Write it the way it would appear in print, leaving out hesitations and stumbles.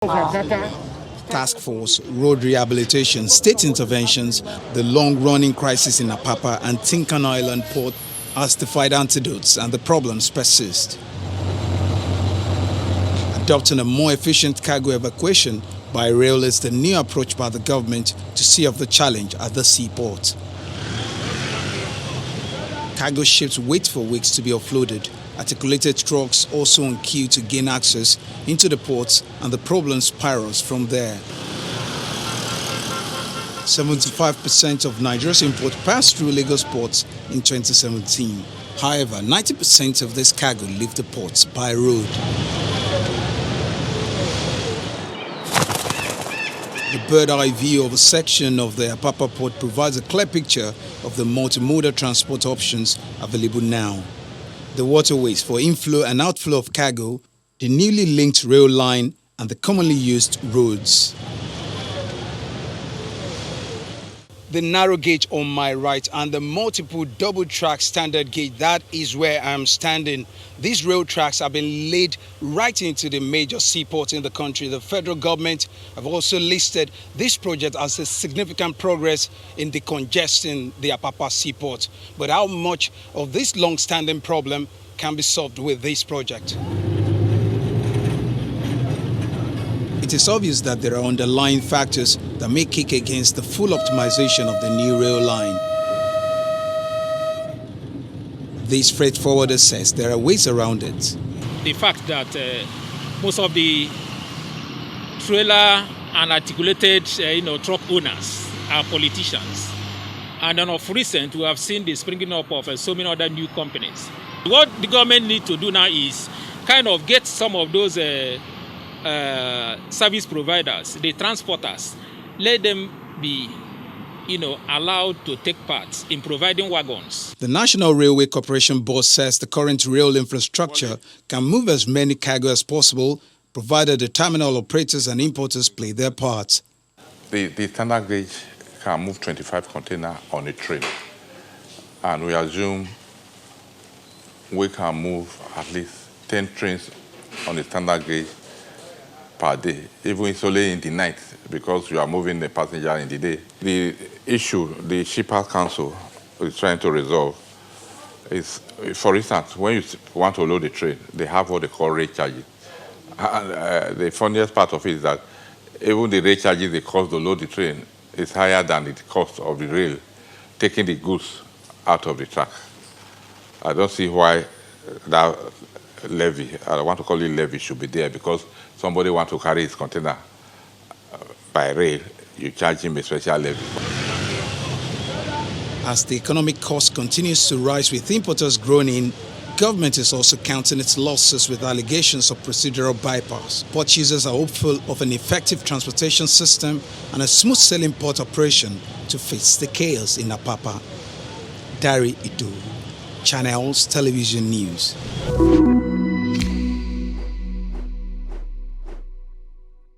Task force, road rehabilitation, state interventions, the long-running crisis in Apapa and Tinkan Island port has defied antidotes and the problems persist. Adopting a more efficient cargo evacuation by rail is the new approach by the government to see off the challenge at the seaport. Cargo ships wait for weeks to be offloaded. Articulated trucks also on queue to gain access into the ports, and the problem spirals from there. 75% of Nigeria's import passed through Lagos ports in 2017. However, 90% of this cargo leave the ports by road. The bird-eye view of a section of the Apapa port provides a clear picture of the multimodal transport options available now. The waterways for inflow and outflow of cargo, the newly linked rail line, and the commonly used roads. The narrow gauge on my right and the multiple double-track standard gauge, that is where I'm standing. These rail tracks have been laid right into the major seaports in the country. The federal government have also listed this project as a significant progress in decongesting the Apapa seaport. But how much of this long-standing problem can be solved with this project? It is obvious that there are underlying factors that may kick against the full optimization of the new rail line. This freight forwarder says there are ways around it. The fact that most of the trailer and articulated truck owners are politicians. And then of recent, we have seen the springing up of so many other new companies. What the government needs to do now is kind of get some of those service providers, the transporters, let them be allowed to take part in providing wagons. The National Railway Corporation boss says the current rail infrastructure can move as many cargo as possible, provided the terminal operators and importers play their part. The standard gauge can move 25 containers on a train, and we assume we can move at least 10 trains on the standard gauge per day, even it's only in the night, because you are moving the passenger in the day. The issue the Shippers Council is trying to resolve is, for instance, when you want to load a train, they have what they call rate charges. And the funniest part of it is that even the rate charges they cost to load the train is higher than the cost of the rail taking the goods out of the track. I don't see why that levy, I want to call it levy, should be there, because somebody wants to carry his container by rail, you charge him a special levy. As the economic cost continues to rise with importers groaning, government is also counting its losses with allegations of procedural bypass. Port users are hopeful of an effective transportation system and a smooth-sailing port operation to face the chaos in Apapa. Dari Ido, Channels Television News.